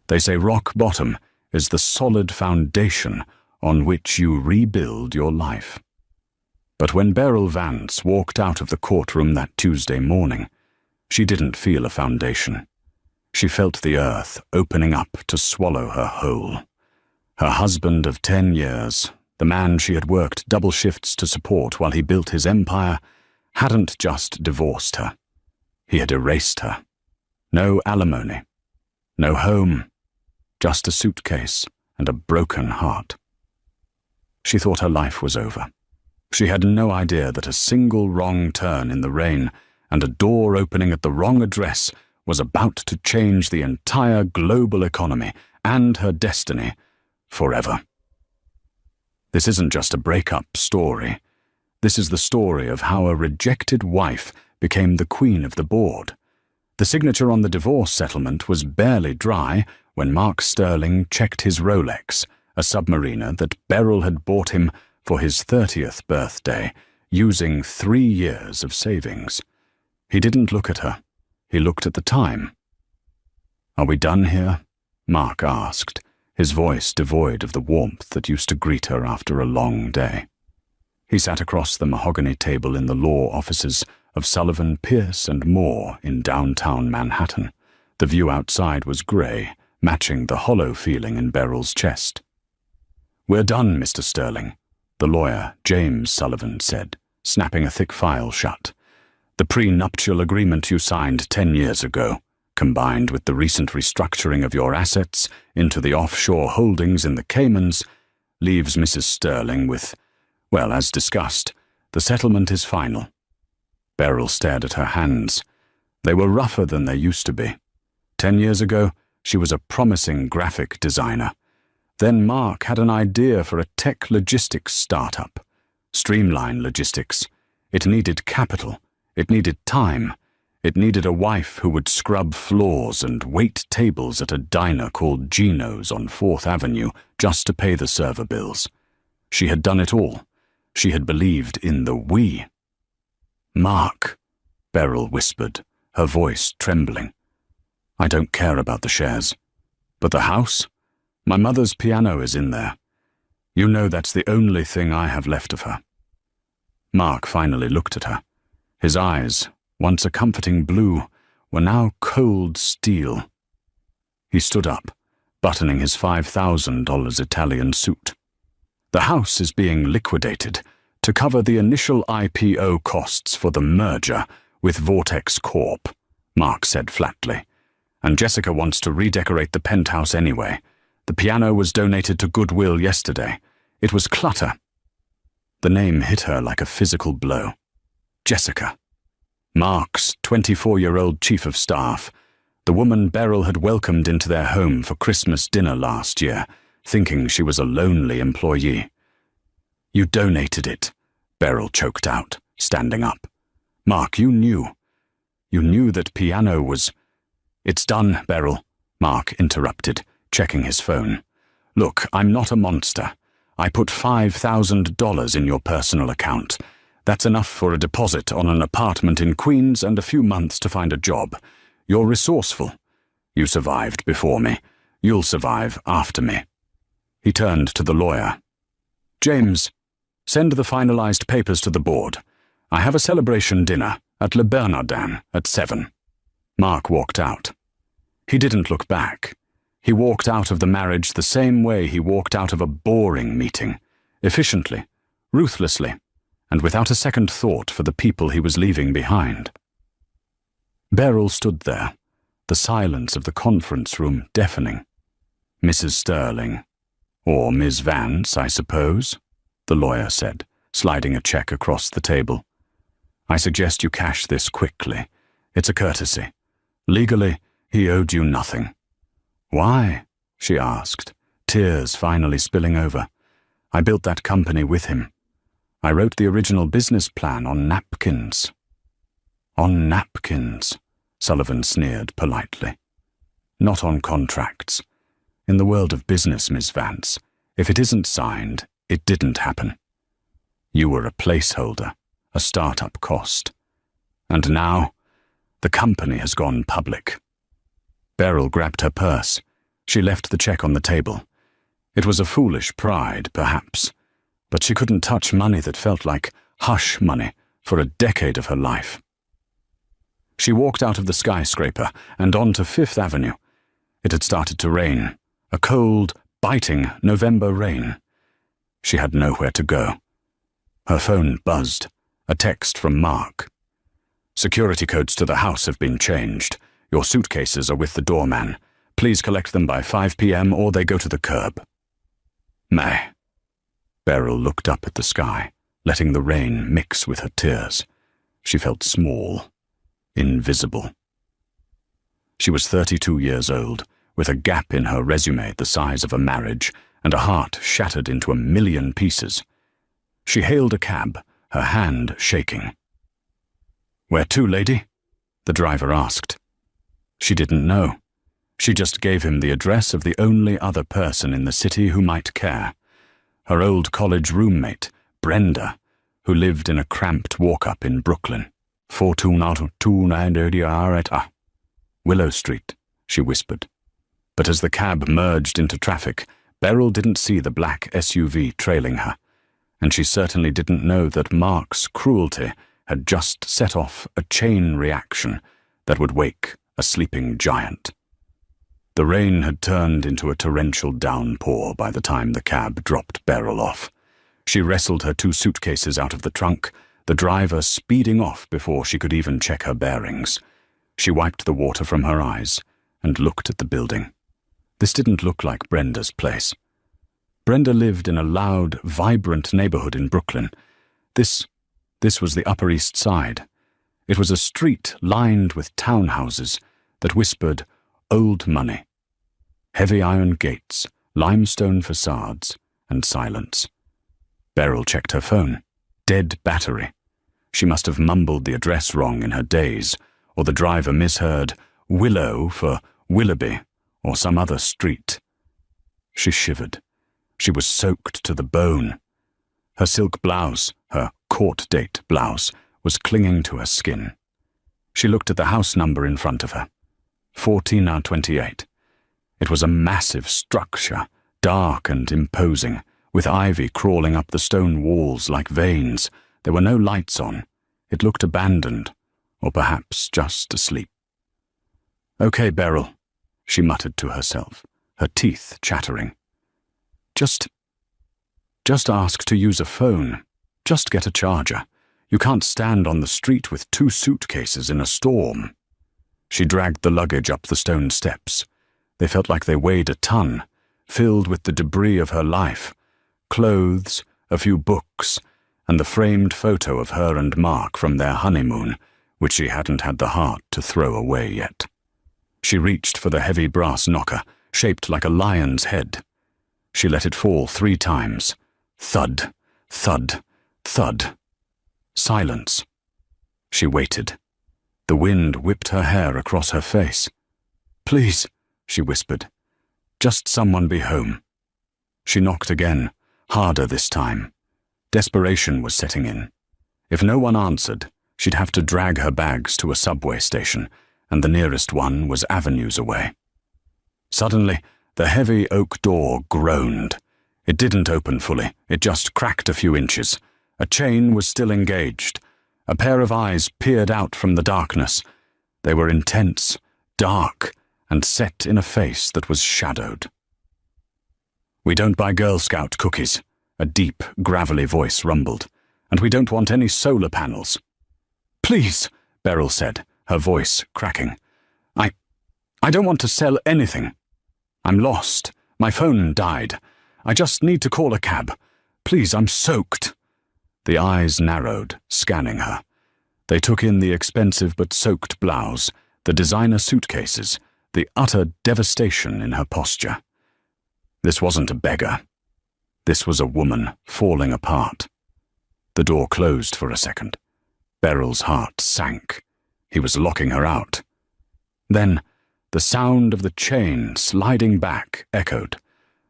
They say rock bottom is the solid foundation on which you rebuild your life. But when Beryl Vance walked out of the courtroom that Tuesday morning, she didn't feel a foundation. She felt the earth opening up to swallow her whole. Her husband of 10 years, the man she had worked double shifts to support while he built his empire, hadn't just divorced her. He had erased her. No alimony, no home, just a suitcase and a broken heart. She thought her life was over. She had no idea that a single wrong turn in the rain and a door opening at the wrong address was about to change the entire global economy and her destiny forever. This isn't just a breakup story. This is the story of how a rejected wife became the queen of the board. The signature on the divorce settlement was barely dry when Mark Sterling checked his Rolex, a submariner that Beryl had bought him for his 30th birthday, using 3 years of savings. He didn't look at her. He looked at the time. "Are we done here?" Mark asked, his voice devoid of the warmth that used to greet her after a long day. He sat across the mahogany table in the law offices of Sullivan, Pierce and Moore in downtown Manhattan. The view outside was grey, matching the hollow feeling in Beryl's chest. "We're done, Mr. Sterling," the lawyer, James Sullivan, said, snapping a thick file shut. "The prenuptial agreement you signed 10 years ago, combined with the recent restructuring of your assets into the offshore holdings in the Caymans, leaves Mrs. Sterling with, well, as discussed, the settlement is final." Beryl stared at her hands. They were rougher than they used to be. 10 years ago, she was a promising graphic designer. Then Mark had an idea for a tech logistics startup. Streamline logistics. It needed capital. It needed time. It needed a wife who would scrub floors and wait tables at a diner called Gino's on 4th Avenue just to pay the server bills. She had done it all. She had believed in the we. "Mark," Beryl whispered, her voice trembling. "I don't care about the shares. But the house? My mother's piano is in there. You know that's the only thing I have left of her." Mark finally looked at her. His eyes, once a comforting blue, were now cold steel. He stood up, buttoning his $5,000 Italian suit. "The house is being liquidated to cover the initial IPO costs for the merger with Vortex Corp," Mark said flatly. "And Jessica wants to redecorate the penthouse anyway. The piano was donated to Goodwill yesterday. It was clutter." The name hit her like a physical blow. Jessica. Mark's 24-year-old chief of staff. The woman Beryl had welcomed into their home for Christmas dinner last year, thinking she was a lonely employee. "You donated it," Beryl choked out, standing up. "Mark, you knew. You knew that piano was—" "It's done, Beryl," Mark interrupted, checking his phone. "Look, I'm not a monster. I put $5,000 in your personal account. That's enough for a deposit on an apartment in Queens and a few months to find a job. You're resourceful. You survived before me. You'll survive after me." He turned to the lawyer. "James, send the finalized papers to the board. I have a celebration dinner at Le Bernardin at 7. Mark walked out. He didn't look back. He walked out of the marriage the same way he walked out of a boring meeting, efficiently, ruthlessly, and without a second thought for the people he was leaving behind. Beryl stood there, the silence of the conference room deafening. "Mrs. Sterling, or Miss Vance, I suppose," the lawyer said, sliding a check across the table. "I suggest you cash this quickly. It's a courtesy. Legally, he owed you nothing." "Why?" she asked, tears finally spilling over. "I built that company with him. I wrote the original business plan on napkins." "On napkins," Sullivan sneered politely. "Not on contracts. In the world of business, Miss Vance, if it isn't signed, it didn't happen. You were a placeholder, a startup cost. And now, the company has gone public." Beryl grabbed her purse. She left the check on the table. It was a foolish pride, perhaps, but she couldn't touch money that felt like hush money for a decade of her life. She walked out of the skyscraper and onto Fifth Avenue. It had started to rain, a cold, biting November rain. She had nowhere to go. Her phone buzzed, a text from Mark. "Security codes to the house have been changed. Your suitcases are with the doorman. Please collect them by 5 p.m. or they go to the curb. May." Beryl looked up at the sky, letting the rain mix with her tears. She felt small, invisible. She was 32 years old, with a gap in her resume the size of a marriage and a heart shattered into a million pieces. She hailed a cab, her hand shaking. "Where to, lady?" the driver asked. She didn't know. She just gave him the address of the only other person in the city who might care. Her old college roommate, Brenda, who lived in a cramped walk-up in Brooklyn. 429 Willow Street, she whispered. But as the cab merged into traffic, Beryl didn't see the black SUV trailing her, and she certainly didn't know that Mark's cruelty had just set off a chain reaction that would wake a sleeping giant. The rain had turned into a torrential downpour by the time the cab dropped Beryl off. She wrestled her 2 suitcases out of the trunk, the driver speeding off before she could even check her bearings. She wiped the water from her eyes and looked at the building. This didn't look like Brenda's place. Brenda lived in a loud, vibrant neighborhood in Brooklyn. This was the Upper East Side. It was a street lined with townhouses that whispered old money. Heavy iron gates, limestone facades, and silence. Beryl checked her phone. Dead battery. She must have mumbled the address wrong in her daze, or the driver misheard Willow for Willoughby, or some other street. She shivered. She was soaked to the bone. Her silk blouse, her court date blouse, was clinging to her skin. She looked at the house number in front of her. 1428. It was a massive structure, dark and imposing, with ivy crawling up the stone walls like veins. There were no lights on. It looked abandoned, or perhaps just asleep. "Okay, Beryl," she muttered to herself, her teeth chattering. Just ask to use a phone. Just get a charger. You can't stand on the street with 2 suitcases in a storm." She dragged the luggage up the stone steps. They felt like they weighed a ton, filled with the debris of her life. Clothes, a few books, and the framed photo of her and Mark from their honeymoon, which she hadn't had the heart to throw away yet. She reached for the heavy brass knocker, shaped like a lion's head. She let it fall 3 times. Thud, thud, thud. Silence. She waited. The wind whipped her hair across her face. "Please," she whispered. "Just someone be home." She knocked again, harder this time. Desperation was setting in. If no one answered, she'd have to drag her bags to a subway station, and the nearest one was avenues away. Suddenly, the heavy oak door groaned. It didn't open fully, it just cracked a few inches. A chain was still engaged. A pair of eyes peered out from the darkness. They were intense, dark, and set in a face that was shadowed. "We don't buy Girl Scout cookies," a deep, gravelly voice rumbled. "And we don't want any solar panels." "Please," Beryl said, her voice cracking. I don't want to sell anything. I'm lost. My phone died. I just need to call a cab. Please, I'm soaked." The eyes narrowed, scanning her. They took in the expensive but soaked blouse, the designer suitcases, the utter devastation in her posture. This wasn't a beggar. This was a woman falling apart. The door closed for a second. Beryl's heart sank. He was locking her out. Then, the sound of the chain sliding back echoed.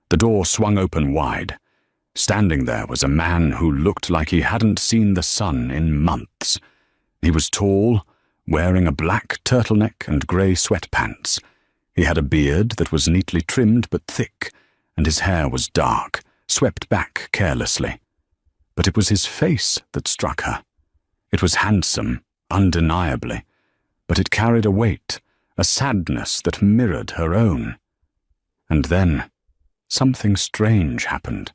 The door swung open wide. Standing there was a man who looked like he hadn't seen the sun in months. He was tall, wearing a black turtleneck and grey sweatpants. He had a beard that was neatly trimmed but thick, and his hair was dark, swept back carelessly. But it was his face that struck her. It was handsome, undeniably, but it carried a weight, a sadness that mirrored her own. And then, something strange happened.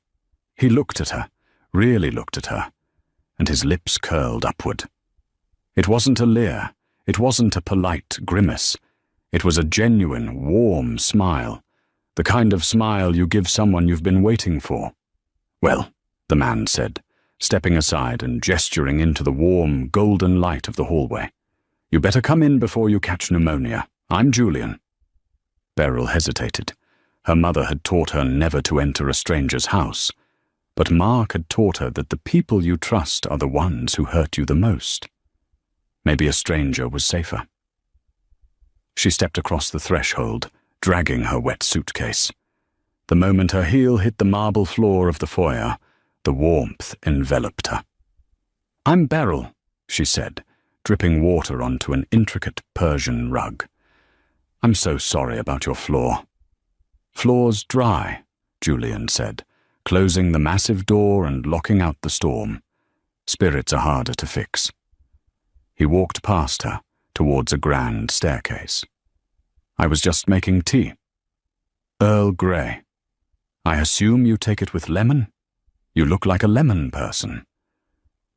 He looked at her, really looked at her, and his lips curled upward. It wasn't a leer, it wasn't a polite grimace. It was a genuine, warm smile, the kind of smile you give someone you've been waiting for. "Well," the man said, stepping aside and gesturing into the warm, golden light of the hallway. "You better come in before you catch pneumonia. I'm Julian." Beryl hesitated. Her mother had taught her never to enter a stranger's house, but Mark had taught her that the people you trust are the ones who hurt you the most. Maybe a stranger was safer. She stepped across the threshold, dragging her wet suitcase. The moment her heel hit the marble floor of the foyer, the warmth enveloped her. "I'm Beryl," she said, dripping water onto an intricate Persian rug. "I'm so sorry about your floor." "Floor's dry," Julian said, closing the massive door and locking out the storm. "Spirits are harder to fix." He walked past her, towards a grand staircase. "I was just making tea. Earl Grey. I assume you take it with lemon? You look like a lemon person."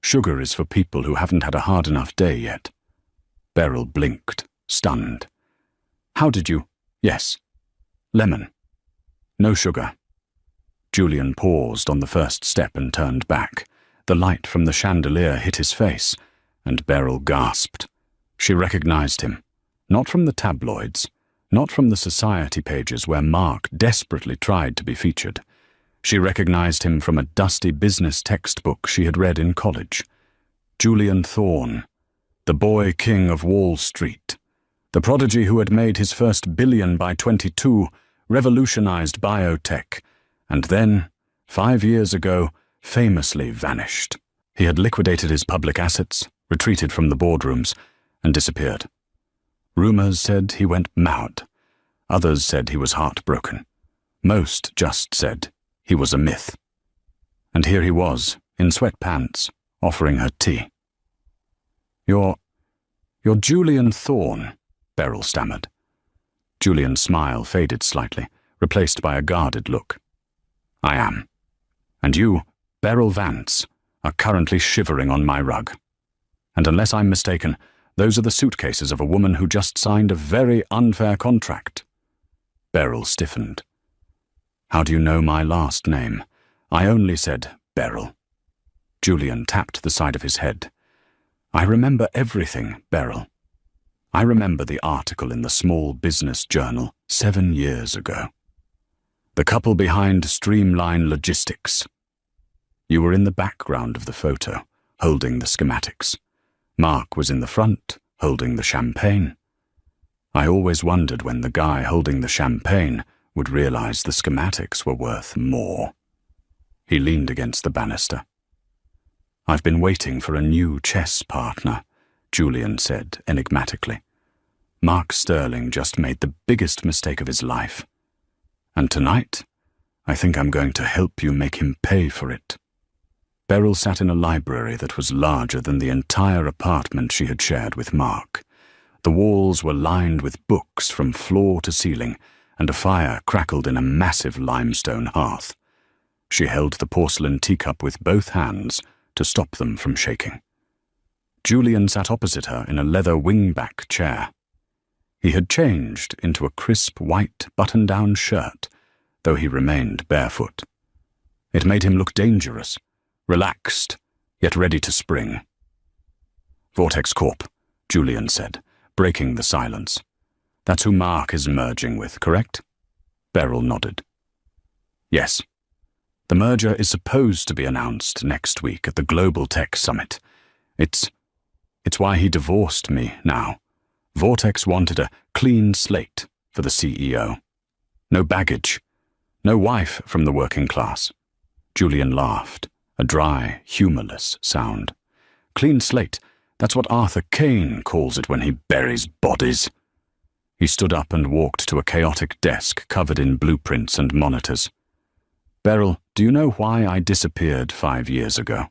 "Sugar is for people who haven't had a hard enough day yet." Beryl blinked, stunned. "How did you—" "Yes. Lemon. No sugar." Julian paused on the first step and turned back. The light from the chandelier hit his face, and Beryl gasped. She recognized him, not from the tabloids, not from the society pages where Mark desperately tried to be featured. She recognized him from a dusty business textbook she had read in college. Julian Thorne, the boy king of Wall Street, the prodigy who had made his first billion by 22, revolutionized biotech, and then, 5 years ago, famously vanished. He had liquidated his public assets, retreated from the boardrooms, and disappeared. Rumors said he went mad. Others said he was heartbroken. Most just said he was a myth. And here he was, in sweatpants, offering her tea. You're Julian Thorne," Beryl stammered. Julian's smile faded slightly, replaced by a guarded look. "I am. And you, Beryl Vance, are currently shivering on my rug. And unless I'm mistaken, those are the suitcases of a woman who just signed a very unfair contract." Beryl stiffened. "How do you know my last name? I only said Beryl." Julian tapped the side of his head. "I remember everything, Beryl. I remember the article in the Small Business Journal 7 years ago. The couple behind Streamline Logistics. You were in the background of the photo, holding the schematics. Mark was in the front, holding the champagne. I always wondered when the guy holding the champagne would realize the schematics were worth more." He leaned against the banister. "I've been waiting for a new chess partner," Julian said enigmatically. "Mark Sterling just made the biggest mistake of his life. And tonight, I think I'm going to help you make him pay for it." Beryl sat in a library that was larger than the entire apartment she had shared with Mark. The walls were lined with books from floor to ceiling, and a fire crackled in a massive limestone hearth. She held the porcelain teacup with both hands to stop them from shaking. Julian sat opposite her in a leather wingback chair. He had changed into a crisp white button-down shirt, though he remained barefoot. It made him look dangerous, relaxed, yet ready to spring. "Vortex Corp," Julian said, breaking the silence. "That's who Mark is merging with, correct?" Beryl nodded. "Yes. The merger is supposed to be announced next week at the Global Tech Summit. It's why he divorced me now. Vortex wanted a clean slate for the CEO. No baggage. No wife from the working class." Julian laughed, a dry, humorless sound. "Clean slate, that's what Arthur Kane calls it when he buries bodies." He stood up and walked to a chaotic desk covered in blueprints and monitors. "Beryl, do you know why I disappeared 5 years ago?"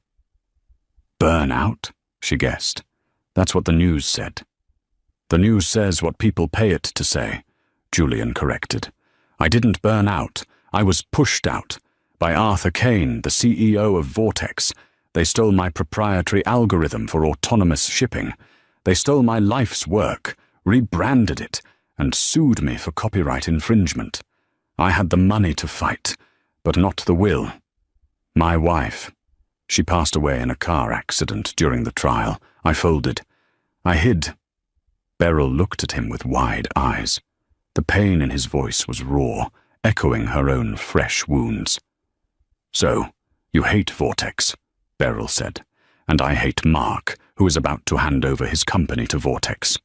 "Burnout?" she guessed. "That's what the news said." "The news says what people pay it to say," Julian corrected. "I didn't burn out. I was pushed out. By Arthur Kane, the CEO of Vortex. They stole my proprietary algorithm for autonomous shipping. They stole my life's work, rebranded it, and sued me for copyright infringement. I had the money to fight, but not the will. My wife. She passed away in a car accident during the trial. I folded. I hid." Beryl looked at him with wide eyes. The pain in his voice was raw, echoing her own fresh wounds. "So, you hate Vortex," Beryl said, "and I hate Mark, who is about to hand over his company to Vortex."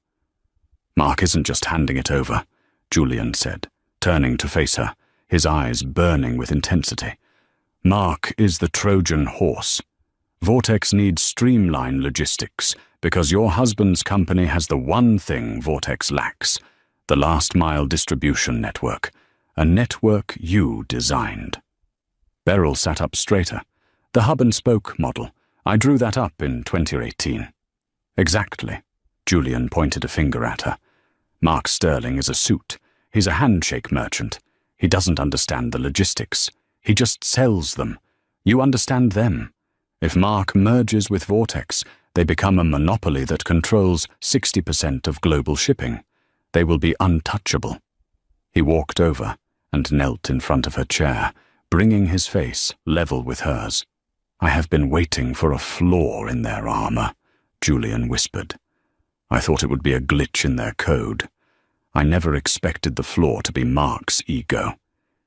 "Mark isn't just handing it over," Julian said, turning to face her, his eyes burning with intensity. "Mark is the Trojan horse. Vortex needs streamlined logistics because your husband's company has the one thing Vortex lacks, the last-mile distribution network, a network you designed." Beryl sat up straighter. "The hub-and-spoke model. I drew that up in 2018. "Exactly." Julian pointed a finger at her. "Mark Sterling is a suit. He's a handshake merchant. He doesn't understand the logistics. He just sells them. You understand them. If Mark merges with Vortex, they become a monopoly that controls 60% of global shipping. They will be untouchable." He walked over and knelt in front of her chair, bringing his face level with hers. "I have been waiting for a flaw in their armor," Julian whispered. "I thought it would be a glitch in their code. I never expected the flaw to be Mark's ego.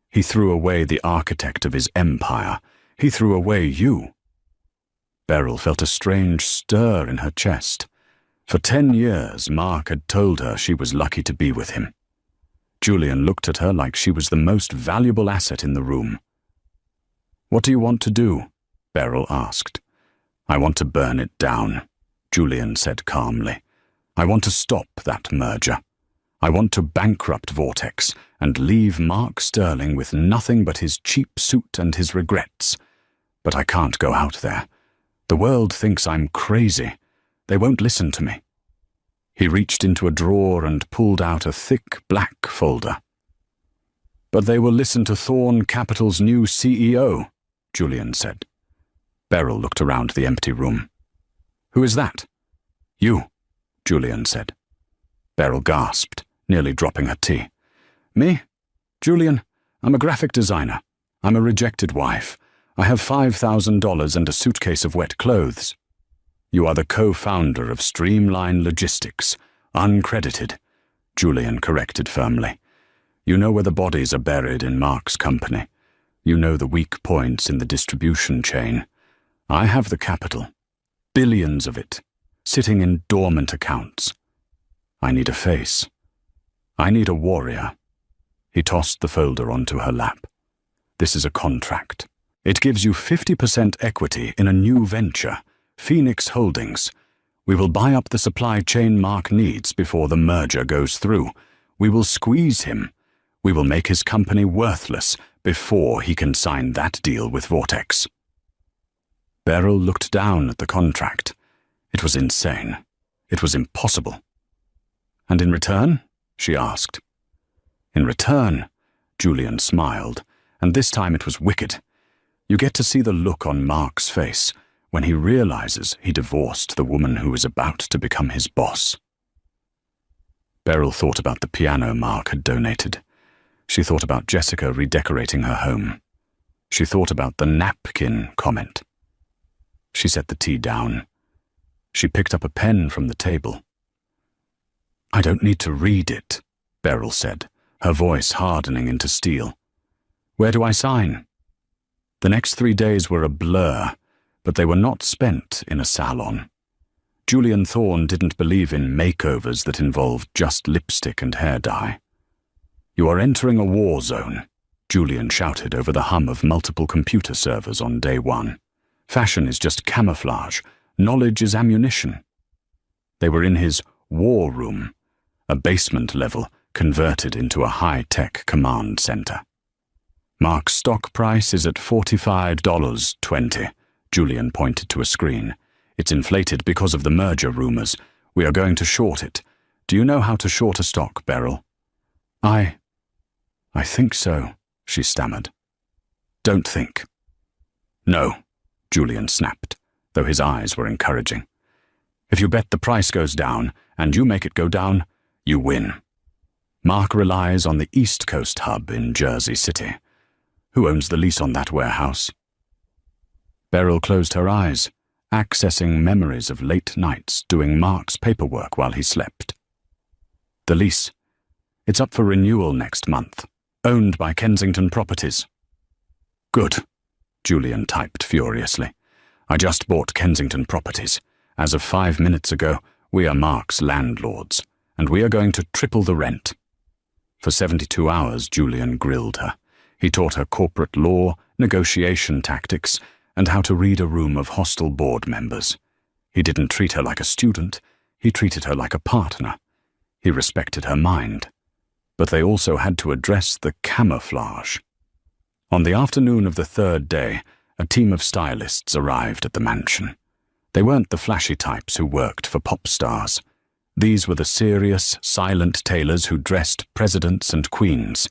He threw away the architect of his empire. He threw away you." Beryl felt a strange stir in her chest. For 10 years, Mark had told her she was lucky to be with him. Julian looked at her like she was the most valuable asset in the room. "What do you want to do?" Beryl asked. "I want to burn it down," Julian said calmly. "I want to stop that merger. I want to bankrupt Vortex and leave Mark Sterling with nothing but his cheap suit and his regrets. But I can't go out there. The world thinks I'm crazy. They won't listen to me." He reached into a drawer and pulled out a thick black folder. "But they will listen to Thorn Capital's new CEO," Julian said. Beryl looked around the empty room. "Who is that?" "You," Julian said. Beryl gasped, nearly dropping her tea. "Me? Julian, I'm a graphic designer. I'm a rejected wife. I have $5,000 and a suitcase of wet clothes." "You are the co-founder of Streamline Logistics, uncredited," Julian corrected firmly. "You know where the bodies are buried in Mark's company. You know the weak points in the distribution chain. I have the capital, billions of it, sitting in dormant accounts. I need a face. I need a warrior." He tossed the folder onto her lap. "This is a contract. It gives you 50% equity in a new venture, Phoenix Holdings. We will buy up the supply chain Mark needs before the merger goes through. We will squeeze him. We will make his company worthless before he can sign that deal with Vortex." Beryl looked down at the contract. It was insane. It was impossible. "And in return?" she asked. "In return," Julian smiled, and this time it was wicked. "You get to see the look on Mark's face when he realizes he divorced the woman who was about to become his boss." Beryl thought about the piano Mark had donated. She thought about Jessica redecorating her home. She thought about the napkin comment. She set the tea down. She picked up a pen from the table. "I don't need to read it," Beryl said, her voice hardening into steel. "Where do I sign?" The next 3 days were a blur, but they were not spent in a salon. Julian Thorne didn't believe in makeovers that involved just lipstick and hair dye. "You are entering a war zone," Julian shouted over the hum of multiple computer servers on day 1. "Fashion is just camouflage. Knowledge is ammunition." They were in his war room, a basement-level, converted into a high-tech command center. Mark's stock price is at $45.20, Julian pointed to a screen. It's inflated because of the merger rumors. We are going to short it. Do you know how to short a stock, Beryl? I think so, she stammered. Don't think. No, Julian snapped, though his eyes were encouraging. If you bet the price goes down, and you make it go down, you win. Mark relies on the East Coast hub in Jersey City. Who owns the lease on that warehouse? Beryl closed her eyes, accessing memories of late nights doing Mark's paperwork while he slept. The lease. It's up for renewal next month. Owned by Kensington Properties. Good, Julian typed furiously. I just bought Kensington Properties. As of 5 minutes ago, we are Mark's landlords, and we are going to triple the rent. For 72 hours, Julian grilled her. He taught her corporate law, negotiation tactics, and how to read a room of hostile board members. He didn't treat her like a student, he treated her like a partner. He respected her mind. But they also had to address the camouflage. On the afternoon of the third day, a team of stylists arrived at the mansion. They weren't the flashy types who worked for pop stars. These were the serious, silent tailors who dressed presidents and queens.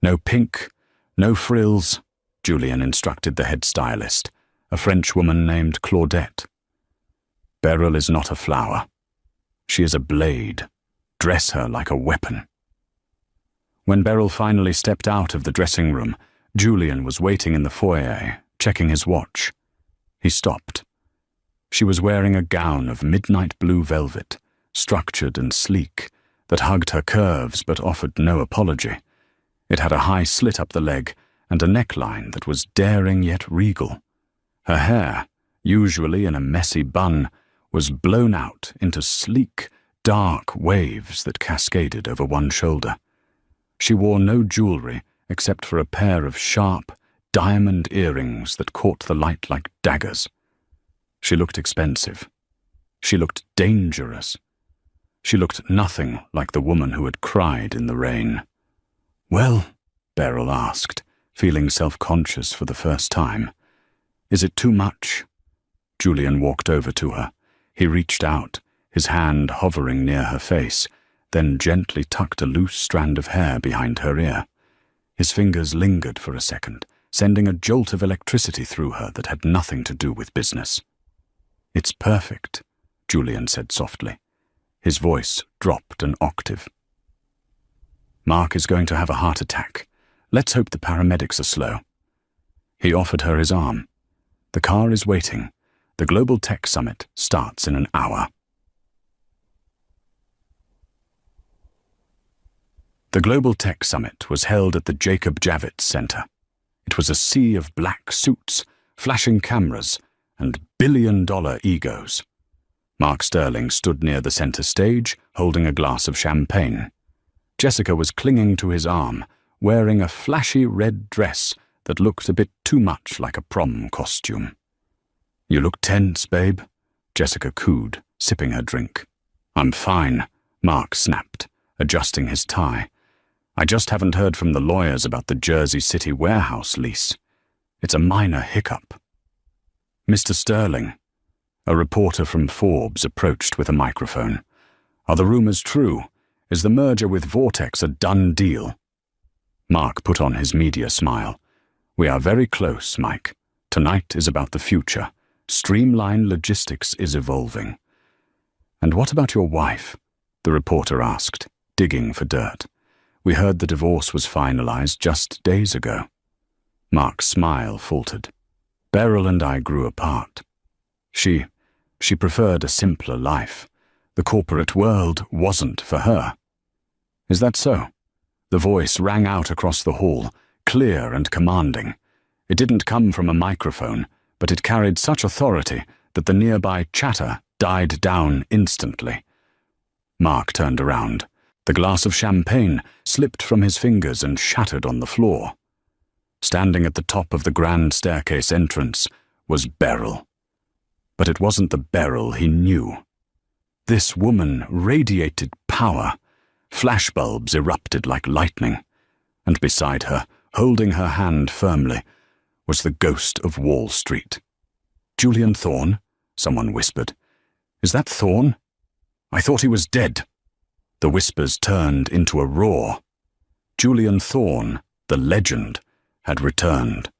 No pink, no frills, Julian instructed the head stylist, a French woman named Claudette. Beryl is not a flower. She is a blade. Dress her like a weapon. When Beryl finally stepped out of the dressing room, Julian was waiting in the foyer, checking his watch. He stopped. She was wearing a gown of midnight blue velvet, structured and sleek, that hugged her curves but offered no apology. It had a high slit up the leg and a neckline that was daring yet regal. Her hair, usually in a messy bun, was blown out into sleek, dark waves that cascaded over one shoulder. She wore no jewelry except for a pair of sharp, diamond earrings that caught the light like daggers. She looked expensive. She looked dangerous. She looked nothing like the woman who had cried in the rain. "Well," Beryl asked, feeling self-conscious for the first time. "Is it too much?" Julian walked over to her. He reached out, his hand hovering near her face, then gently tucked a loose strand of hair behind her ear. His fingers lingered for a second, sending a jolt of electricity through her that had nothing to do with business. "It's perfect," Julian said softly. His voice dropped an octave. "Mark is going to have a heart attack. Let's hope the paramedics are slow." He offered her his arm. "The car is waiting. The Global Tech Summit starts in an hour." The Global Tech Summit was held at the Jacob Javits Center. It was a sea of black suits, flashing cameras, and billion-dollar egos. Mark Sterling stood near the center stage, holding a glass of champagne. Jessica was clinging to his arm, wearing a flashy red dress that looked a bit too much like a prom costume. "You look tense, babe," Jessica cooed, sipping her drink. "I'm fine," Mark snapped, adjusting his tie. "I just haven't heard from the lawyers about the Jersey City warehouse lease. It's a minor hiccup." "Mr. Sterling," a reporter from Forbes approached with a microphone. "Are the rumors true? Is the merger with Vortex a done deal?" Mark put on his media smile. "We are very close, Mike. Tonight is about the future. Streamline Logistics is evolving." "And what about your wife?" the reporter asked, digging for dirt. "We heard the divorce was finalized just days ago." Mark's smile faltered. "Beryl and I grew apart. She preferred a simpler life. The corporate world wasn't for her." "Is that so?" The voice rang out across the hall, clear and commanding. It didn't come from a microphone, but it carried such authority that the nearby chatter died down instantly. Mark turned around. The glass of champagne slipped from his fingers and shattered on the floor. Standing at the top of the grand staircase entrance was Beryl. But it wasn't the Beryl he knew. This woman radiated power. Flashbulbs erupted like lightning, and beside her, holding her hand firmly, was the ghost of Wall Street. "Julian Thorne?" someone whispered. "Is that Thorne? I thought he was dead." The whispers turned into a roar. Julian Thorne, the legend, had returned,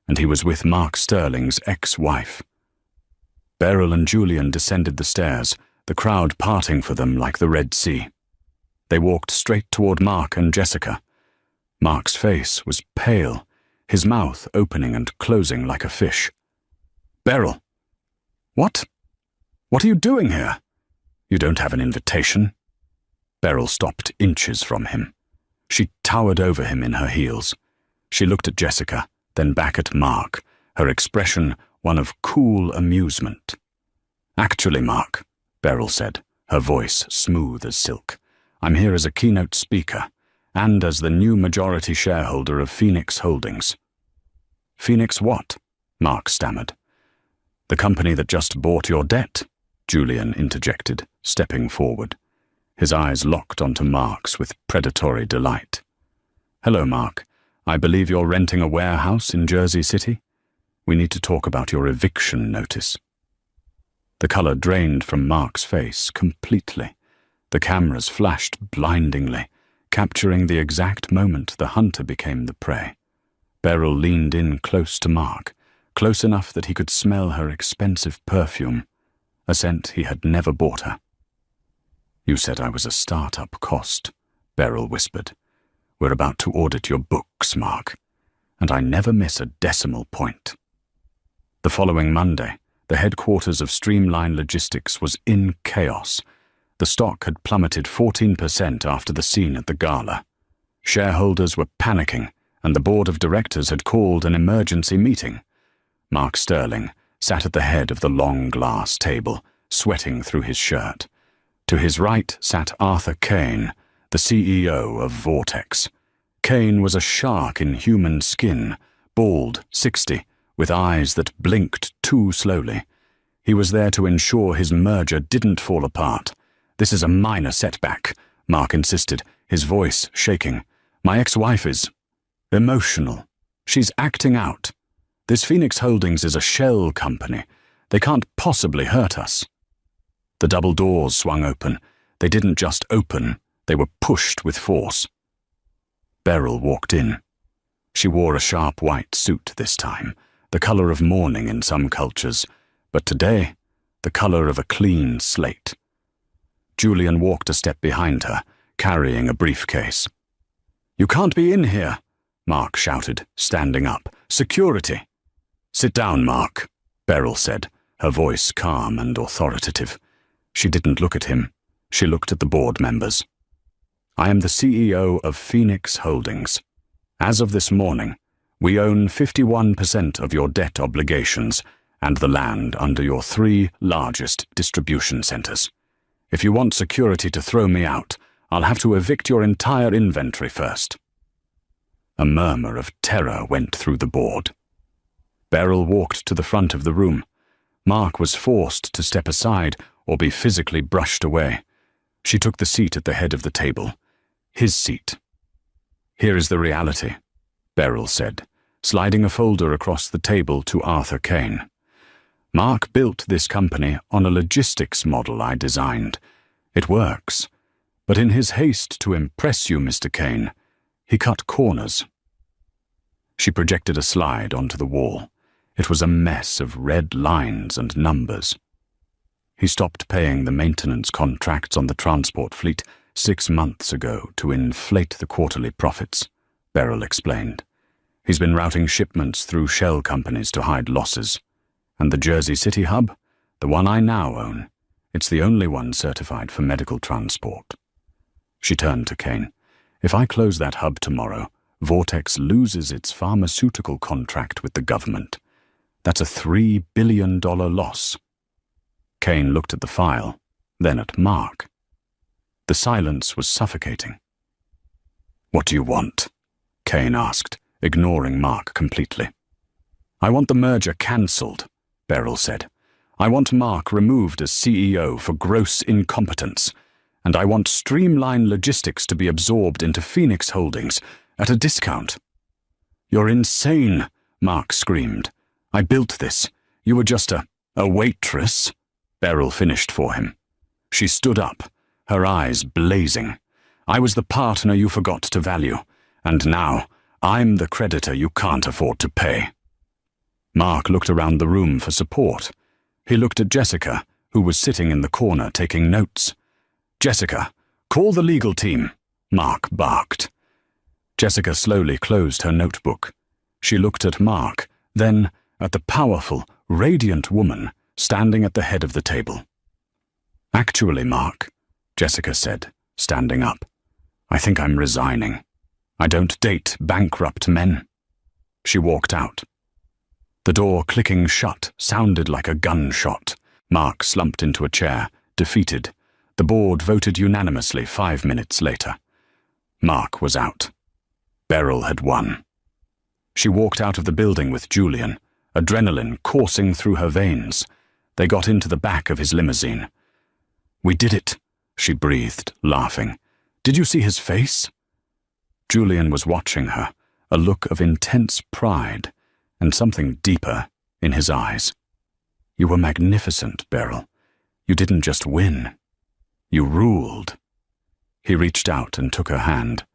and he was with Mark Sterling's ex-wife. Beryl and Julian descended the stairs, the crowd parting for them like the Red Sea. They walked straight toward Mark and Jessica. Mark's face was pale, his mouth opening and closing like a fish. "Beryl! What? What are you doing here? You don't have an invitation." Beryl stopped inches from him. She towered over him in her heels. She looked at Jessica, then back at Mark, her expression one of cool amusement. "Actually, Mark," Beryl said, her voice smooth as silk, "I'm here as a keynote speaker, and as the new majority shareholder of Phoenix Holdings." "Phoenix what?" Mark stammered. "The company that just bought your debt," Julian interjected, stepping forward. His eyes locked onto Mark's with predatory delight. "Hello, Mark. I believe you're renting a warehouse in Jersey City? We need to talk about your eviction notice." The color drained from Mark's face completely. The cameras flashed blindingly, capturing the exact moment the hunter became the prey. Beryl leaned in close to Mark, close enough that he could smell her expensive perfume, a scent he had never bought her. "You said I was a start-up cost," Beryl whispered. "We're about to audit your books, Mark, and I never miss a decimal point." The following Monday, the headquarters of Streamline Logistics was in chaos. The stock had plummeted 14% after the scene at the gala. Shareholders were panicking, and the board of directors had called an emergency meeting. Mark Sterling sat at the head of the long glass table, sweating through his shirt. To his right sat Arthur Kane, the CEO of Vortex. Kane was a shark in human skin, bald, 60, with eyes that blinked too slowly. He was there to ensure his merger didn't fall apart. "This is a minor setback," Mark insisted, his voice shaking. "My ex-wife is emotional. She's acting out. This Phoenix Holdings is a shell company. They can't possibly hurt us." The double doors swung open. They didn't just open, they were pushed with force. Beryl walked in. She wore a sharp white suit this time, the color of mourning in some cultures, but today, the color of a clean slate. Julian walked a step behind her, carrying a briefcase. "You can't be in here," Mark shouted, standing up. "Security!" "Sit down, Mark," Beryl said, her voice calm and authoritative. She didn't look at him. She looked at the board members. "I am the CEO of Phoenix Holdings. As of this morning, we own 51% of your debt obligations and the land under your 3 largest distribution centers. If you want security to throw me out, I'll have to evict your entire inventory first." A murmur of terror went through the board. Beryl walked to the front of the room. Mark was forced to step aside or be physically brushed away. She took the seat at the head of the table. His seat. "Here is the reality," Beryl said, sliding a folder across the table to Arthur Kane. "Mark built this company on a logistics model I designed. It works. But in his haste to impress you, Mr. Kane, he cut corners." She projected a slide onto the wall. It was a mess of red lines and numbers. "He stopped paying the maintenance contracts on the transport fleet 6 months ago to inflate the quarterly profits," Beryl explained. "He's been routing shipments through shell companies to hide losses. And the Jersey City hub, the one I now own, it's the only one certified for medical transport." She turned to Kane. "If I close that hub tomorrow, Vortex loses its pharmaceutical contract with the government. That's a $3 billion loss." Kane looked at the file, then at Mark. The silence was suffocating. "What do you want?" Kane asked, ignoring Mark completely. "I want the merger cancelled," Beryl said. "I want Mark removed as CEO for gross incompetence, and I want Streamline Logistics to be absorbed into Phoenix Holdings at a discount." "You're insane," Mark screamed. "I built this. You were just a waitress." Beryl finished for him. She stood up, her eyes blazing. "I was the partner you forgot to value, and now I'm the creditor you can't afford to pay." Mark looked around the room for support. He looked at Jessica, who was sitting in the corner taking notes. "Jessica, call the legal team," Mark barked. Jessica slowly closed her notebook. She looked at Mark, then at the powerful, radiant woman standing at the head of the table. "Actually, Mark," Jessica said, standing up, "I think I'm resigning. I don't date bankrupt men." She walked out. The door clicking shut sounded like a gunshot. Mark slumped into a chair, defeated. The board voted unanimously 5 minutes later. Mark was out. Beryl had won. She walked out of the building with Julian, adrenaline coursing through her veins. They got into the back of his limousine. "We did it," she breathed, laughing. "Did you see his face?" Julian was watching her, a look of intense pride and something deeper in his eyes. "You were magnificent, Beryl. You didn't just win. You ruled." He reached out and took her hand.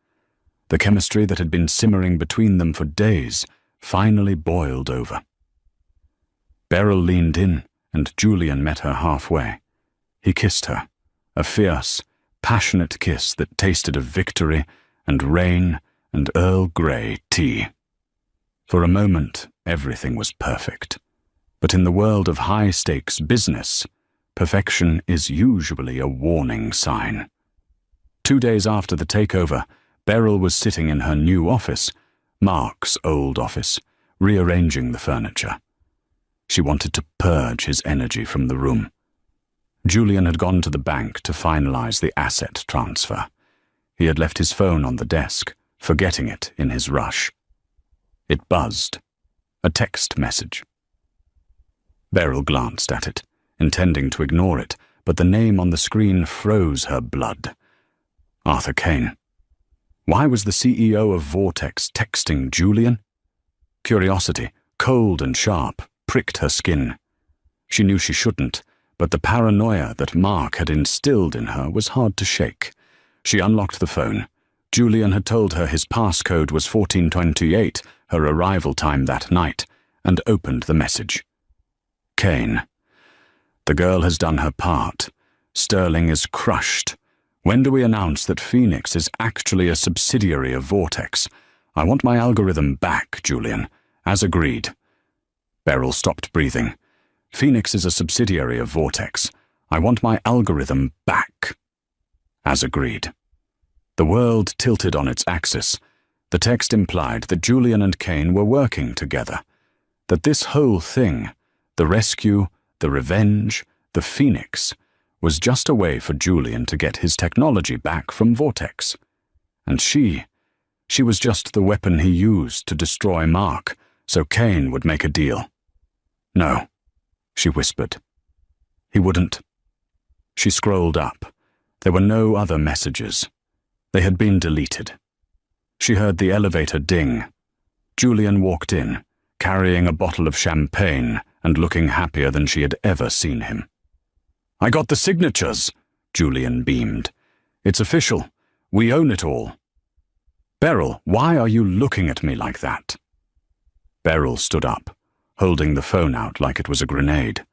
The chemistry that had been simmering between them for days finally boiled over. Beryl leaned in, and Julian met her halfway. He kissed her, a fierce, passionate kiss that tasted of victory and rain and Earl Grey tea. For a moment, everything was perfect. But in the world of high-stakes business, perfection is usually a warning sign. 2 days after the takeover, Beryl was sitting in her new office, Mark's old office, rearranging the furniture. She wanted to purge his energy from the room. Julian had gone to the bank to finalize the asset transfer. He had left his phone on the desk, forgetting it in his rush. It buzzed. A text message. Beryl glanced at it, intending to ignore it, but the name on the screen froze her blood. Arthur Kane. Why was the CEO of Vortex texting Julian? Curiosity, cold and sharp, pricked her skin. She knew she shouldn't, but the paranoia that Mark had instilled in her was hard to shake. She unlocked the phone. Julian had told her his passcode was 1428, her arrival time that night, and opened the message. Kane. The girl has done her part. Sterling is crushed. When do we announce that Phoenix is actually a subsidiary of Vortex? I want my algorithm back, Julian, as agreed. Beryl stopped breathing. Phoenix is a subsidiary of Vortex. I want my algorithm back. As agreed. The world tilted on its axis. The text implied that Julian and Kane were working together. That this whole thing, the rescue, the revenge, the Phoenix, was just a way for Julian to get his technology back from Vortex. And she was just the weapon he used to destroy Mark, so Kane would make a deal. No, she whispered. He wouldn't. She scrolled up. There were no other messages. They had been deleted. She heard the elevator ding. Julian walked in, carrying a bottle of champagne and looking happier than she had ever seen him. I got the signatures, Julian beamed. It's official. We own it all. Beryl, why are you looking at me like that? Beryl stood up, holding the phone out like it was a grenade.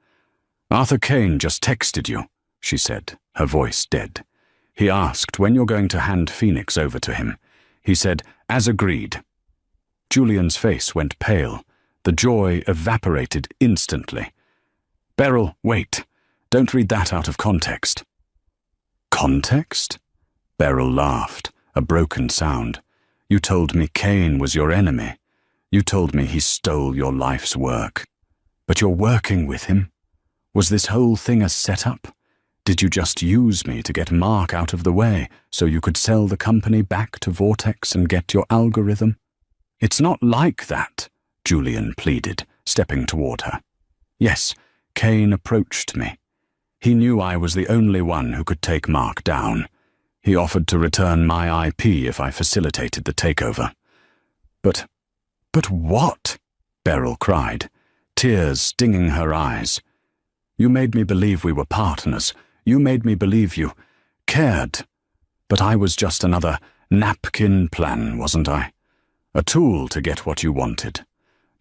Arthur Kane just texted you, she said, her voice dead. He asked when you're going to hand Phoenix over to him. He said, as agreed. Julian's face went pale. The joy evaporated instantly. Beryl, wait. Don't read that out of context. Context? Beryl laughed, a broken sound. You told me Kane was your enemy. You told me he stole your life's work. But you're working with him. Was this whole thing a setup? Did you just use me to get Mark out of the way so you could sell the company back to Vortex and get your algorithm? It's not like that, Julian pleaded, stepping toward her. Yes, Kane approached me. He knew I was the only one who could take Mark down. He offered to return my IP if I facilitated the takeover. But what? Beryl cried, tears stinging her eyes. You made me believe we were partners. You made me believe you cared. But I was just another napkin plan, wasn't I? A tool to get what you wanted.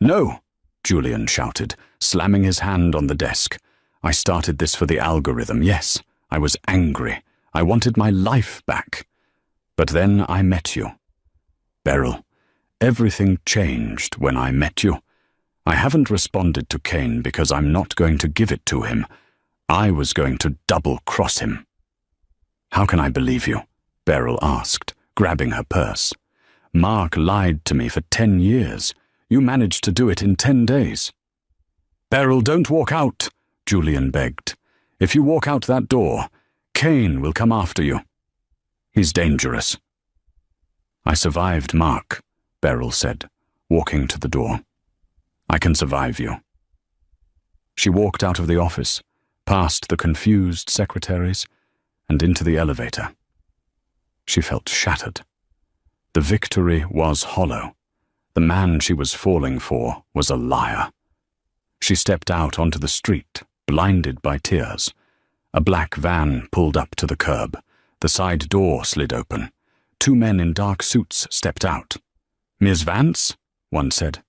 No, Julian shouted, slamming his hand on the desk. I started this for the algorithm, yes. I was angry. I wanted my life back. But then I met you. Beryl, everything changed when I met you. I haven't responded to Kane because I'm not going to give it to him. I was going to double-cross him. How can I believe you? Beryl asked, grabbing her purse. Mark lied to me for 10 years. You managed to do it in 10 days. Beryl, don't walk out, Julian begged. If you walk out that door, Kane will come after you. He's dangerous. I survived Mark, Beryl said, walking to the door. I can survive you. She walked out of the office, past the confused secretaries, and into the elevator. She felt shattered. The victory was hollow. The man she was falling for was a liar. She stepped out onto the street, blinded by tears. A black van pulled up to the curb. The side door slid open. 2 men in dark suits stepped out. Ms. Vance? One said.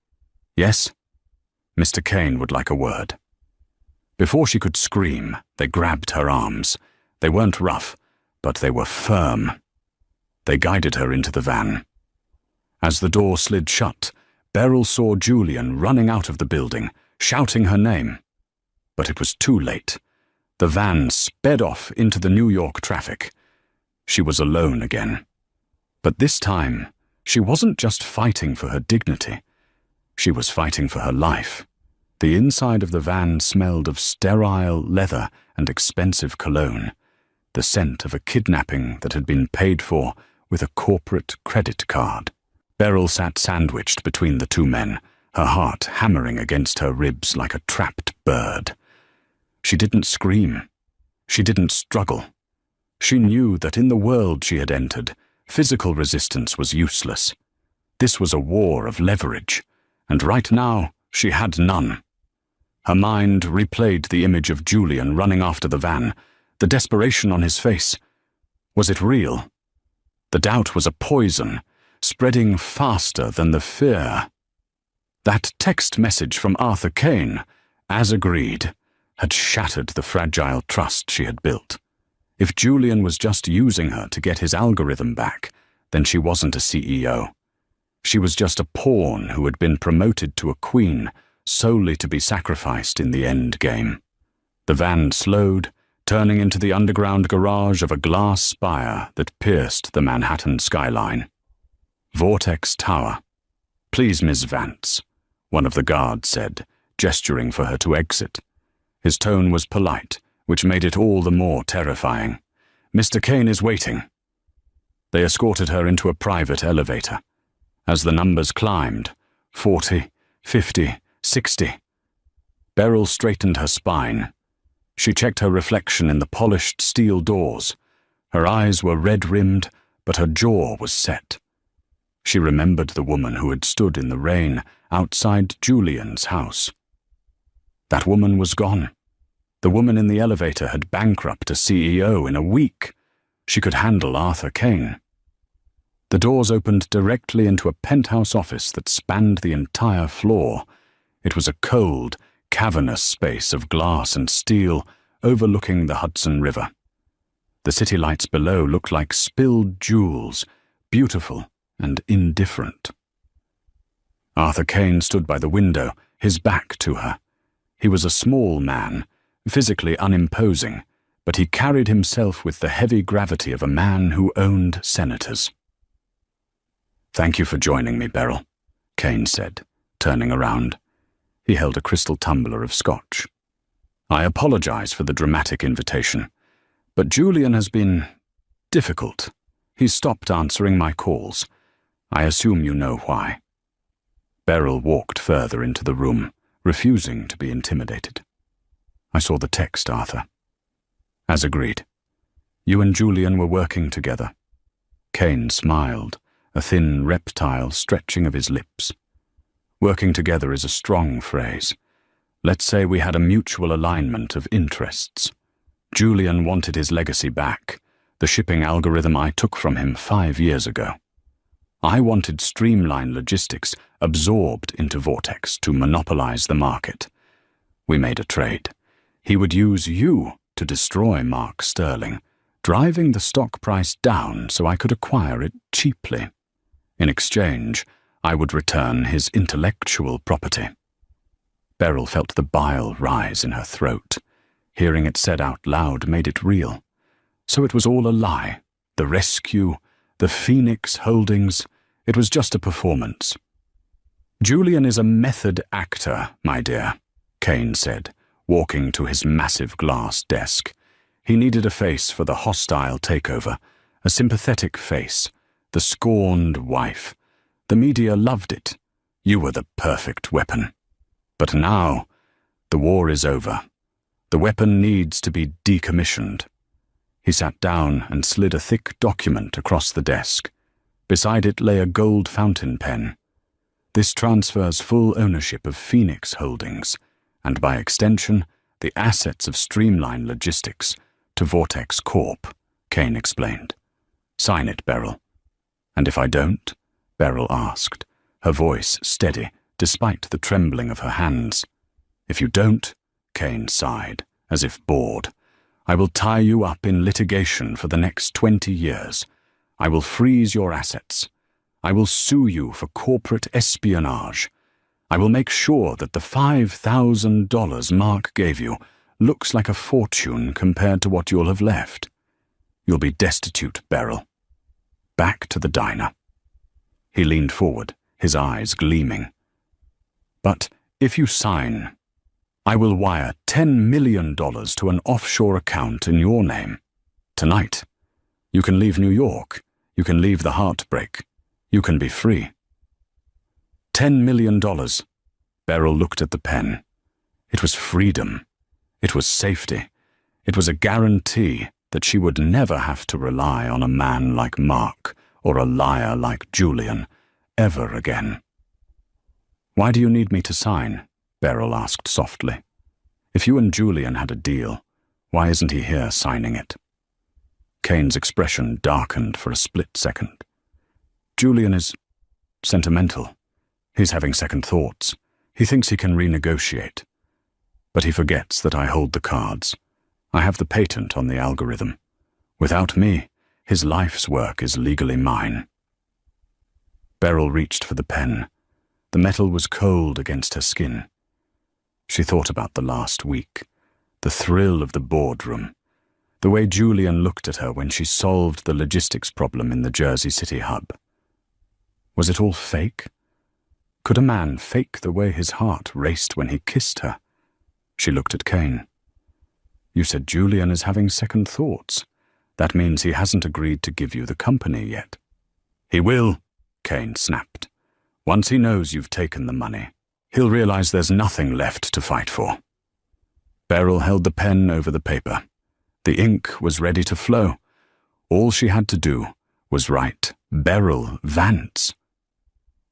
Yes? Mr. Kane would like a word. Before she could scream, they grabbed her arms. They weren't rough, but they were firm. They guided her into the van. As the door slid shut, Beryl saw Julian running out of the building, shouting her name. But it was too late. The van sped off into the New York traffic. She was alone again. But this time, she wasn't just fighting for her dignity. She was fighting for her life. The inside of the van smelled of sterile leather and expensive cologne, the scent of a kidnapping that had been paid for with a corporate credit card. Beryl sat sandwiched between the 2 men, her heart hammering against her ribs like a trapped bird. She didn't scream. She didn't struggle. She knew that in the world she had entered, physical resistance was useless. This was a war of leverage, and right now she had none. Her mind replayed the image of Julian running after the van, the desperation on his face. Was it real? The doubt was a poison, spreading faster than the fear. That text message from Arthur Kane, as agreed, had shattered the fragile trust she had built. If Julian was just using her to get his algorithm back, then she wasn't a CEO. She was just a pawn who had been promoted to a queen, solely to be sacrificed in the end game. The van slowed, turning into the underground garage of a glass spire that pierced the Manhattan skyline. Vortex Tower. Please, Ms. Vance, one of the guards said, gesturing for her to exit. His tone was polite, which made it all the more terrifying. Mr. Kane is waiting. They escorted her into a private elevator. As the numbers climbed, 40, 50, 60. Beryl straightened her spine. She checked her reflection in the polished steel doors. Her eyes were red-rimmed, but her jaw was set. She remembered the woman who had stood in the rain outside Julian's house. That woman was gone. The woman in the elevator had bankrupted a CEO in a week. She could handle Arthur Kane. The doors opened directly into a penthouse office that spanned the entire floor. It was a cold, cavernous space of glass and steel overlooking the Hudson River. The city lights below looked like spilled jewels, beautiful and indifferent. Arthur Kane stood by the window, his back to her. He was a small man, physically unimposing, but he carried himself with the heavy gravity of a man who owned senators. "Thank you for joining me, Beryl," Kane said, turning around. He held a crystal tumbler of scotch. "I apologize for the dramatic invitation, but Julian has been difficult. He's stopped answering my calls. I assume you know why." Beryl walked further into the room, refusing to be intimidated. "I saw the text, Arthur. As agreed. You and Julian were working together. Kane smiled, a thin reptile stretching of his lips. Working together is a strong phrase. Let's say we had a mutual alignment of interests. Julian wanted his legacy back, the shipping algorithm I took from him 5 years ago. I wanted streamlined logistics absorbed into Vortex to monopolize the market. We made a trade. He would use you to destroy Mark Sterling, driving the stock price down so I could acquire it cheaply. In exchange, I would return his intellectual property. Beryl felt the bile rise in her throat. Hearing it said out loud made it real. So it was all a lie. The rescue, the Phoenix holdings, it was just a performance. Julian is a method actor, my dear, Kane said, walking to his massive glass desk. He needed a face for the hostile takeover, a sympathetic face, the scorned wife. The media loved it. You were the perfect weapon. But now, the war is over. The weapon needs to be decommissioned. He sat down and slid a thick document across the desk. Beside it lay a gold fountain pen. This transfers full ownership of Phoenix Holdings, and by extension, the assets of Streamline Logistics, to Vortex Corp, Kane explained. Sign it, Beryl. And if I don't? Beryl asked, her voice steady, despite the trembling of her hands. If you don't, Kane sighed, as if bored, I will tie you up in litigation for the next 20 years. I will freeze your assets. I will sue you for corporate espionage. I will make sure that the $5,000 Mark gave you looks like a fortune compared to what you'll have left. You'll be destitute, Beryl. Back to the diner. He leaned forward, his eyes gleaming. But if you sign, I will wire $10 million to an offshore account in your name. Tonight. You can leave New York. You can leave the heartbreak. You can be free. $10 million. Beryl looked at the pen. It was freedom. It was safety. It was a guarantee that she would never have to rely on a man like Mark or a liar like Julian ever again. Why do you need me to sign? Beryl asked softly. If you and Julian had a deal, why isn't he here signing it? Kane's expression darkened for a split second. Julian is sentimental. He's having second thoughts. He thinks he can renegotiate. But he forgets that I hold the cards. I have the patent on the algorithm. Without me, his life's work is legally mine. Beryl reached for the pen. The metal was cold against her skin. She thought about the last week, the thrill of the boardroom, the way Julian looked at her when she solved the logistics problem in the Jersey City hub. Was it all fake? Could a man fake the way his heart raced when he kissed her? She looked at Kane. You said Julian is having second thoughts. That means he hasn't agreed to give you the company yet. He will, Kane snapped. Once he knows you've taken the money, he'll realize there's nothing left to fight for. Beryl held the pen over the paper. The ink was ready to flow. All she had to do was write Beryl Vance.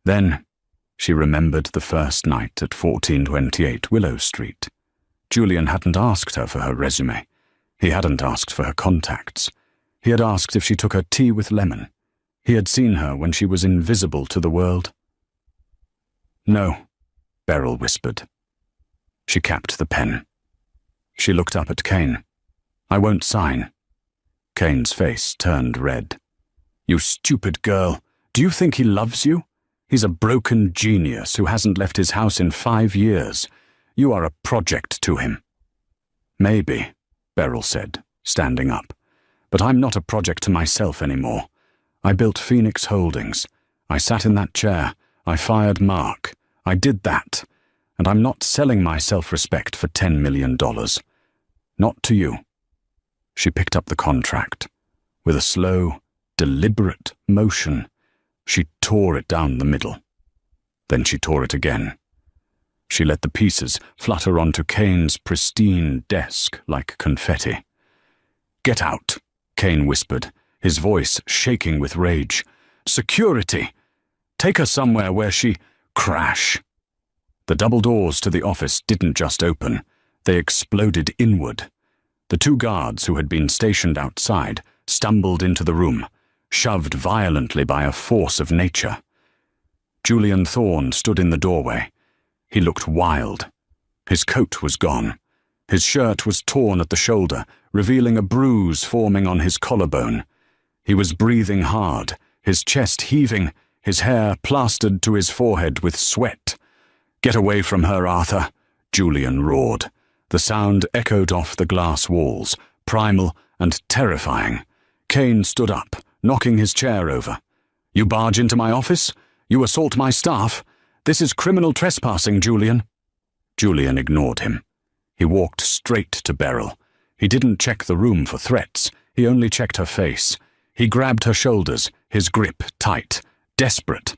Then she remembered the first night at 1428 Willow Street. Julian hadn't asked her for her resume. He hadn't asked for her contacts. He had asked if she took her tea with lemon. He had seen her when she was invisible to the world. No, Beryl whispered. She capped the pen. She looked up at Kane. I won't sign. Kane's face turned red. You stupid girl. Do you think he loves you? He's a broken genius who hasn't left his house in 5 years. You are a project to him. Maybe, Beryl said, standing up. But I'm not a project to myself anymore. I built Phoenix Holdings. I sat in that chair. I fired Mark. I did that. And I'm not selling my self-respect for $10 million. Not to you. She picked up the contract. With a slow, deliberate motion, she tore it down the middle. Then she tore it again. She let the pieces flutter onto Kane's pristine desk like confetti. Get out, Kane whispered, his voice shaking with rage. Security! Take her somewhere where she... Crash! The double doors to the office didn't just open, they exploded inward. The two guards who had been stationed outside stumbled into the room, shoved violently by a force of nature. Julian Thorne stood in the doorway. He looked wild. His coat was gone. His shirt was torn at the shoulder, revealing a bruise forming on his collarbone. He was breathing hard, his chest heaving, his hair plastered to his forehead with sweat. "Get away from her, Arthur," Julian roared. The sound echoed off the glass walls, primal and terrifying. Kane stood up, knocking his chair over. "You barge into my office? You assault my staff? This is criminal trespassing, Julian." Julian ignored him. He walked straight to Beryl. He didn't check the room for threats. He only checked her face. He grabbed her shoulders, his grip tight, desperate.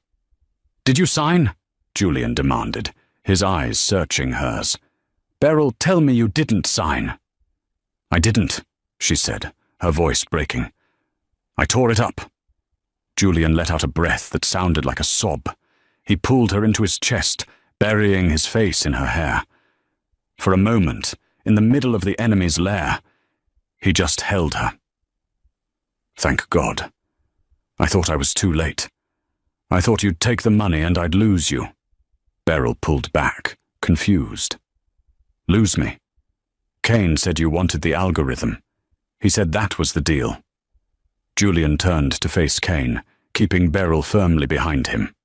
"Did you sign?" Julian demanded, his eyes searching hers. "Beryl, tell me you didn't sign." "I didn't," she said, her voice breaking. "I tore it up." Julian let out a breath that sounded like a sob. He pulled her into his chest, burying his face in her hair. For a moment, in the middle of the enemy's lair, he just held her. "Thank God. I thought I was too late. I thought you'd take the money and I'd lose you." Beryl pulled back, confused. "Lose me? Kane said you wanted the algorithm. He said that was the deal." Julian turned to face Kane, keeping Beryl firmly behind him.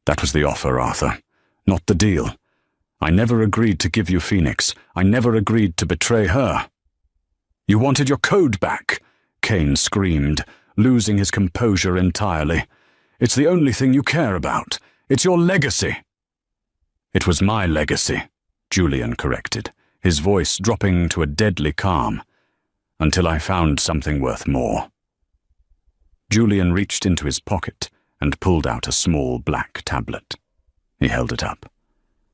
"That was the offer, Arthur, not the deal. I never agreed to give you Phoenix. I never agreed to betray her." "You wanted your code back," Kane screamed, losing his composure entirely. "It's the only thing you care about. It's your legacy." "It was my legacy," Julian corrected, his voice dropping to a deadly calm, "until I found something worth more." Julian reached into his pocket and pulled out a small black tablet. He held it up.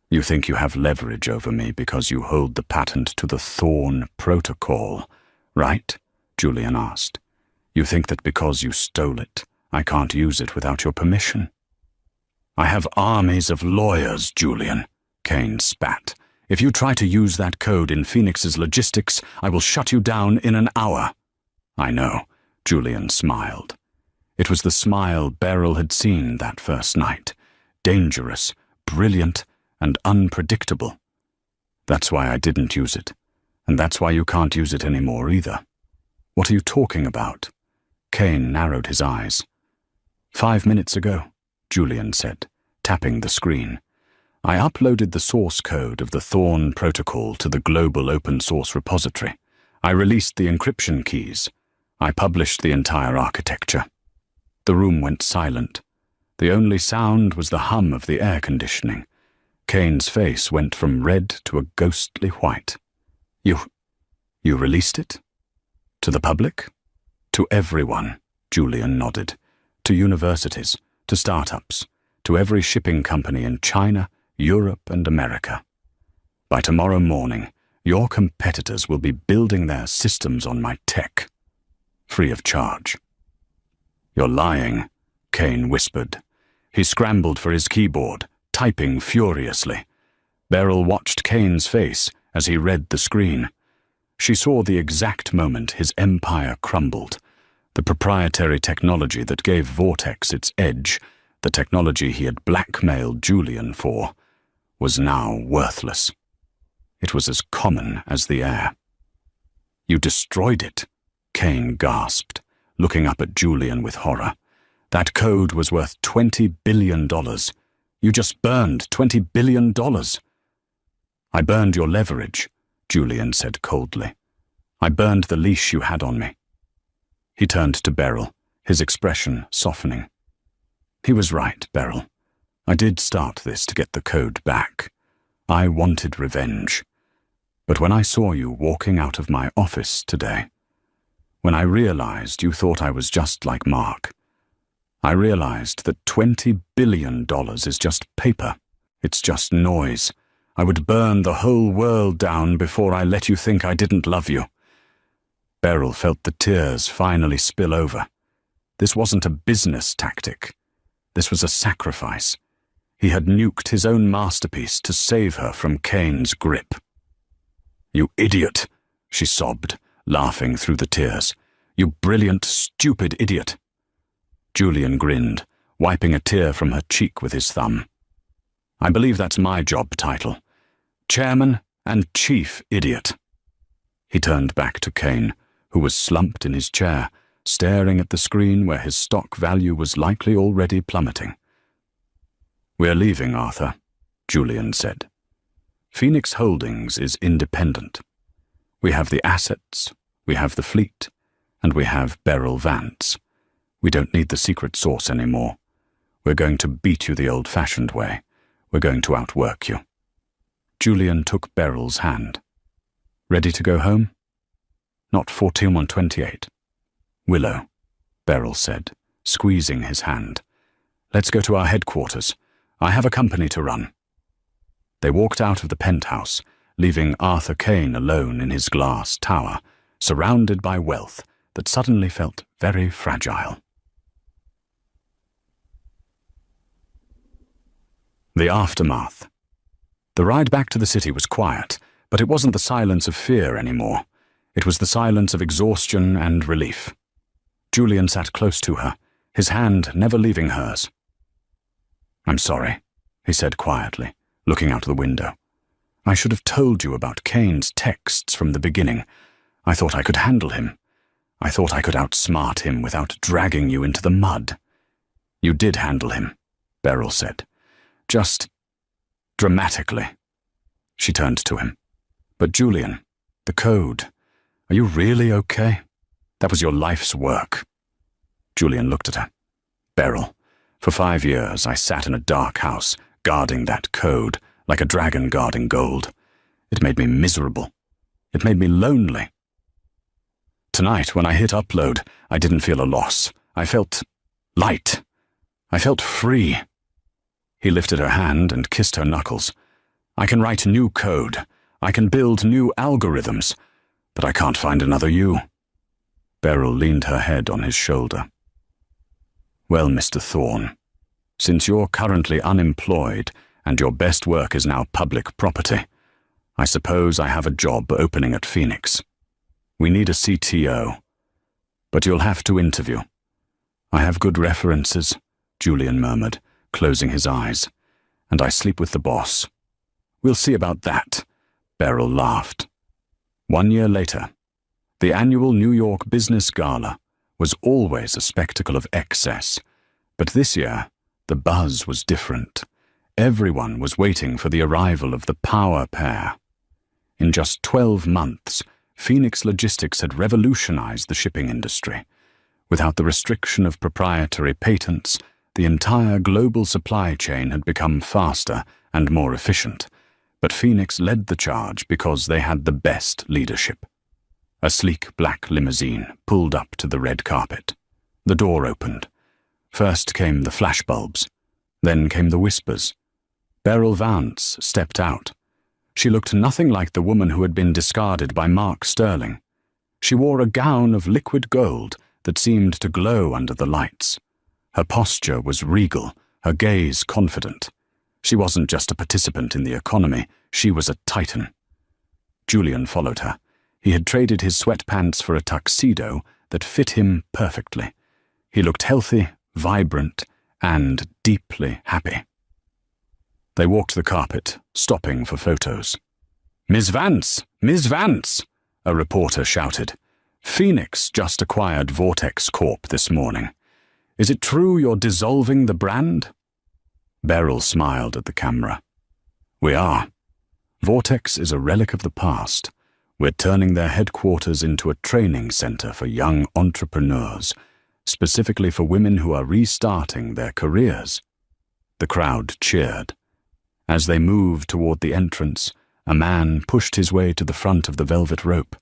"You think you have leverage over me because you hold the patent to the Thorne Protocol, right?" Julian asked. "You think that because you stole it, I can't use it without your permission?" "I have armies of lawyers, Julian," Kane spat. "If you try to use that code in Phoenix's logistics, I will shut you down in an hour." "I know," Julian smiled. It was the smile Beryl had seen that first night. Dangerous, brilliant, and unpredictable. "That's why I didn't use it. And that's why you can't use it anymore either." "What are you talking about?" Kane narrowed his eyes. 5 minutes ago, Julian said, tapping the screen. "I uploaded the source code of the Thorne Protocol to the global open-source repository. I released the encryption keys. I published the entire architecture." The room went silent. The only sound was the hum of the air conditioning. Kane's face went from red to a ghostly white. You released it? To the public?" "To everyone," Julian nodded. "To universities, to startups, to every shipping company in China, Europe, and America. By tomorrow morning, your competitors will be building their systems on my tech, free of charge." "You're lying," Kane whispered. He scrambled for his keyboard, typing furiously. Beryl watched Kane's face as he read the screen. She saw the exact moment his empire crumbled. The proprietary technology that gave Vortex its edge, the technology he had blackmailed Julian for, was now worthless. It was as common as the air. "You destroyed it," Kane gasped, looking up at Julian with horror. "That code was worth $20 billion. You just burned $20 billion. "I burned your leverage," Julian said coldly. "I burned the leash you had on me." He turned to Beryl, his expression softening. "He was right, Beryl. I did start this to get the code back. I wanted revenge. But when I saw you walking out of my office today, when I realized you thought I was just like Mark, I realized that $20 billion is just paper. It's just noise. I would burn the whole world down before I let you think I didn't love you. Beryl felt the tears finally spill over. This wasn't a business tactic. This was a sacrifice. He had nuked his own masterpiece to save her from Kane's grip. "You idiot," she sobbed, laughing through the tears. "You brilliant, stupid idiot." Julian grinned, wiping a tear from her cheek with his thumb. "I believe that's my job title. Chairman and Chief Idiot." He turned back to Kane, who was slumped in his chair, staring at the screen where his stock value was likely already plummeting. "We're leaving, Arthur," Julian said. "Phoenix Holdings is independent. We have the assets, we have the fleet, and we have Beryl Vance. We don't need the secret sauce anymore. We're going to beat you the old-fashioned way. We're going to outwork you." Julian took Beryl's hand. "Ready to go home?" "Not 14128. "Willow," Beryl said, squeezing his hand. "Let's go to our headquarters. I have a company to run." They walked out of the penthouse, leaving Arthur Kane alone in his glass tower, surrounded by wealth that suddenly felt very fragile. The aftermath. The ride back to the city was quiet, but it wasn't the silence of fear anymore. It was the silence of exhaustion and relief. Julian sat close to her, his hand never leaving hers. "I'm sorry," he said quietly, looking out the window. "I should have told you about Kane's texts from the beginning. I thought I could handle him. I thought I could outsmart him without dragging you into the mud." "You did handle him," Beryl said. "Just dramatically." She turned to him. "But Julian, the code. Are you really okay? That was your life's work." Julian looked at her. "Beryl, for 5 years I sat in a dark house, guarding that code, like a dragon guarding gold. It made me miserable. It made me lonely. Tonight, when I hit upload, I didn't feel a loss. I felt light. I felt free." He lifted her hand and kissed her knuckles. "I can write new code. I can build new algorithms. But I can't find another you." Beryl leaned her head on his shoulder. "Well, Mr. Thorne, since you're currently unemployed and your best work is now public property, I suppose I have a job opening at Phoenix. We need a CTO, but you'll have to interview." "I have good references," Julian murmured, closing his eyes. "And I sleep with the boss." "We'll see about that," Beryl laughed. 1 year later, the annual New York Business Gala was always a spectacle of excess, but this year the buzz was different. Everyone was waiting for the arrival of the power pair. In just 12 months, Phoenix Logistics had revolutionized the shipping industry. Without the restriction of proprietary patents, the entire global supply chain had become faster and more efficient. But Phoenix led the charge because they had the best leadership. A sleek black limousine pulled up to the red carpet. The door opened. First came the flashbulbs. Then came the whispers. Beryl Vance stepped out. She looked nothing like the woman who had been discarded by Mark Sterling. She wore a gown of liquid gold that seemed to glow under the lights. Her posture was regal, her gaze confident. She wasn't just a participant in the economy, she was a titan. Julian followed her. He had traded his sweatpants for a tuxedo that fit him perfectly. He looked healthy, vibrant, and deeply happy. They walked the carpet, stopping for photos. "Ms. Vance! Ms. Vance!" a reporter shouted. "Phoenix just acquired Vortex Corp this morning. Is it true you're dissolving the brand?" Beryl smiled at the camera. "We are. Vortex is a relic of the past. We're turning their headquarters into a training center for young entrepreneurs, specifically for women who are restarting their careers." The crowd cheered. As they moved toward the entrance, a man pushed his way to the front of the velvet rope.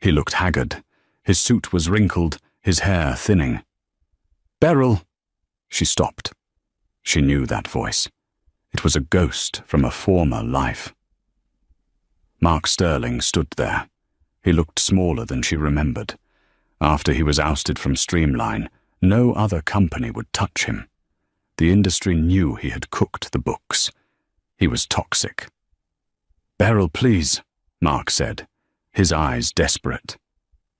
He looked haggard. His suit was wrinkled, his hair thinning. "Beryl!" She stopped. She knew that voice. It was a ghost from a former life. Mark Sterling stood there. He looked smaller than she remembered, After he was ousted from Streamline, no other company would touch him. The industry knew he had cooked the books. He was toxic. "Beryl, please," Mark said, his eyes desperate.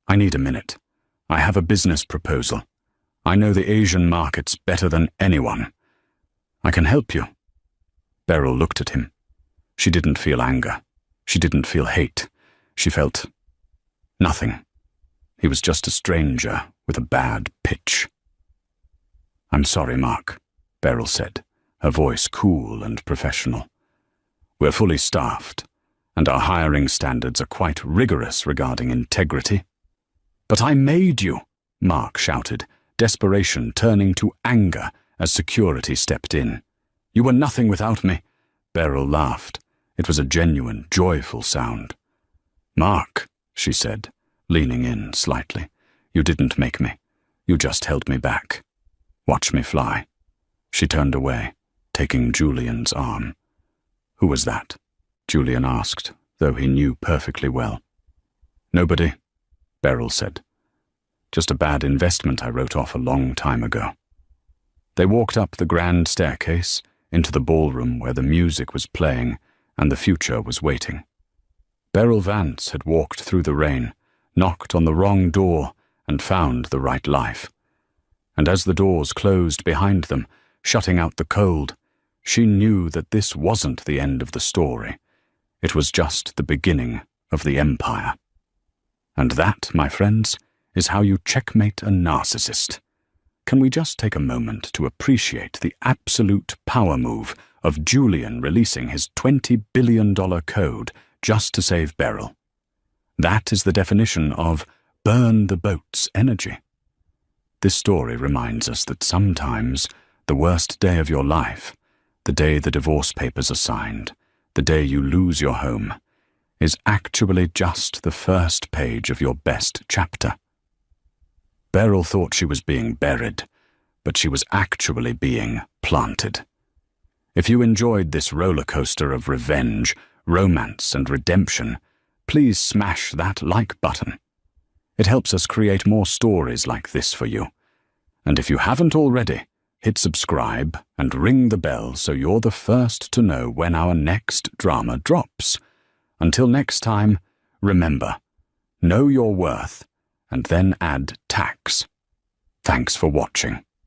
"I need a minute. I have a business proposal. I know the Asian markets better than anyone. I can help you." Beryl looked at him. She didn't feel anger. She didn't feel hate. She felt nothing. He was just a stranger with a bad pitch. "I'm sorry, Mark," Beryl said, her voice cool and professional. "We're fully staffed, and our hiring standards are quite rigorous regarding integrity." "But I made you," Mark shouted, desperation turning to anger as security stepped in. "You were nothing without me." Beryl laughed. It was a genuine, joyful sound. "Mark," she said, leaning in slightly, "you didn't make me. You just held me back. Watch me fly." She turned away, taking Julian's arm. "Who was that?" Julian asked, though he knew perfectly well. "Nobody," Beryl said. "Just a bad investment I wrote off a long time ago." They walked up the grand staircase into the ballroom where the music was playing and the future was waiting. Beryl Vance had walked through the rain, knocked on the wrong door, and found the right life. And as the doors closed behind them, shutting out the cold, she knew that this wasn't the end of the story. It was just the beginning of the empire. And that, my friends, is how you checkmate a narcissist. Can we just take a moment to appreciate the absolute power move of Julian releasing his $20 billion code just to save Beryl? That is the definition of burn the boats energy. This story reminds us that sometimes the worst day of your life, the day the divorce papers are signed, the day you lose your home, is actually just the first page of your best chapter. Beryl thought she was being buried, but she was actually being planted. If you enjoyed this roller coaster of revenge, romance, and redemption, please smash that like button. It helps us create more stories like this for you. And if you haven't already, hit subscribe and ring the bell so you're the first to know when our next drama drops. Until next time, remember, know your worth and then add tax. Thanks for watching.